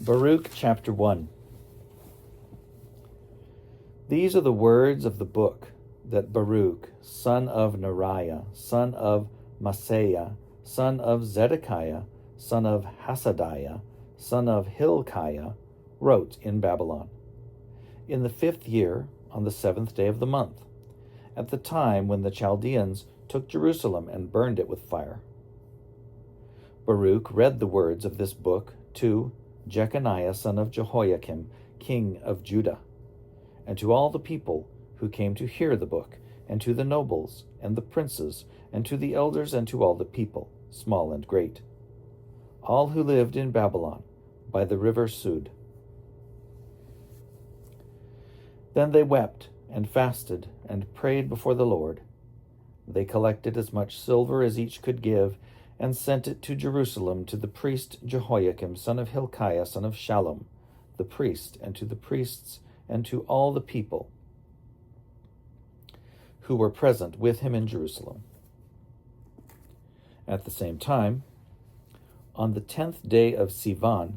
Baruch chapter 1. These are the words of the book that Baruch, son of Neriah, son of Maaseiah, son of Zedekiah, son of Hasadiah, son of Hilkiah, wrote in Babylon, in the 5th year, on the 7th day of the month, at the time when the Chaldeans took Jerusalem and burned it with fire. Baruch read the words of this book to Jeconiah son of Jehoiakim, king of Judah, and to all the people who came to hear the book, and to the nobles, and the princes, and to the elders, and to all the people, small and great, all who lived in Babylon, by the river Sud. Then they wept, and fasted, and prayed before the Lord. They collected as much silver as each could give, and sent it to Jerusalem to the priest Jehoiakim, son of Hilkiah, son of Shallum, the priest, and to the priests, and to all the people who were present with him in Jerusalem. At the same time, on the 10th day of Sivan,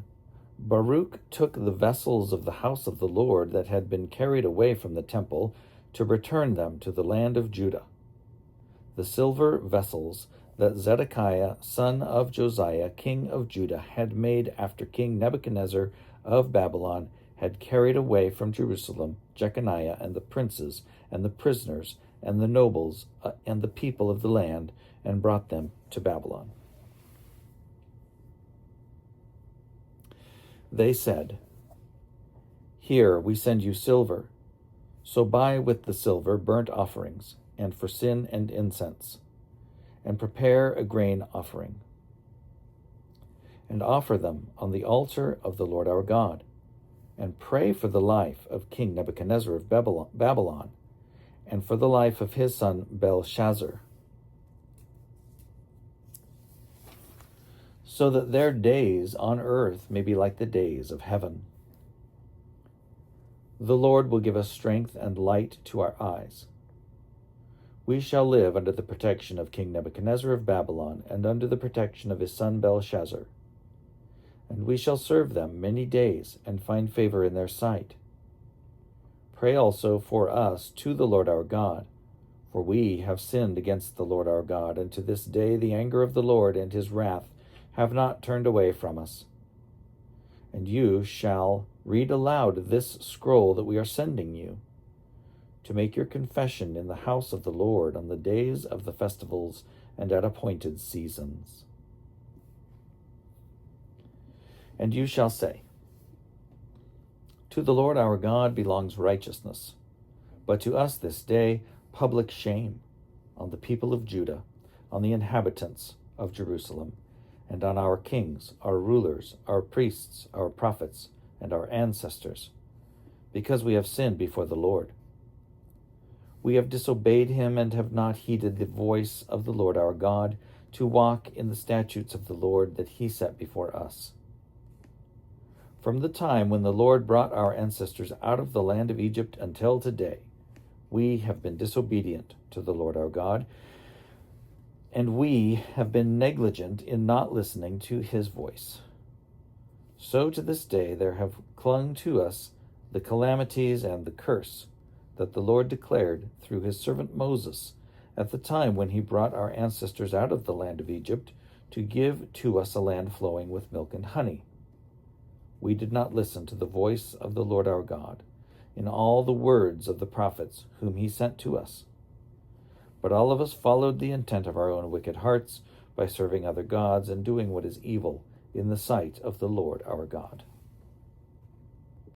Baruch took the vessels of the house of the Lord that had been carried away from the temple to return them to the land of Judah. The silver vessels that Zedekiah, son of Josiah, king of Judah, had made after King Nebuchadnezzar of Babylon had carried away from Jerusalem Jeconiah and the princes and the prisoners and the nobles and the people of the land, and brought them to Babylon. They said, "Here we send you silver, so buy with the silver burnt offerings, and for sin and incense, and prepare a grain offering, and offer them on the altar of the Lord our God, and pray for the life of King Nebuchadnezzar of Babylon, and for the life of his son Belshazzar, so that their days on earth may be like the days of heaven. The Lord will give us strength and light to our eyes. We shall live under the protection of King Nebuchadnezzar of Babylon, and under the protection of his son Belshazzar. And we shall serve them many days, and find favor in their sight. Pray also for us to the Lord our God, for we have sinned against the Lord our God, and to this day the anger of the Lord and his wrath have not turned away from us. And you shall read aloud this scroll that we are sending you, to make your confession in the house of the Lord on the days of the festivals and at appointed seasons. And you shall say, to the Lord our God belongs righteousness, but to us this day public shame, on the people of Judah, on the inhabitants of Jerusalem, and on our kings, our rulers, our priests, our prophets, and our ancestors, because we have sinned before the Lord. We have disobeyed him and have not heeded the voice of the Lord our God, to walk in the statutes of the Lord that he set before us. From the time when the Lord brought our ancestors out of the land of Egypt until today, we have been disobedient to the Lord our God, and we have been negligent in not listening to his voice. So to this day there have clung to us the calamities and the curse that the Lord declared through his servant Moses at the time when he brought our ancestors out of the land of Egypt to give to us a land flowing with milk and honey. We did not listen to the voice of the Lord our God in all the words of the prophets whom he sent to us. But all of us followed the intent of our own wicked hearts by serving other gods and doing what is evil in the sight of the Lord our God.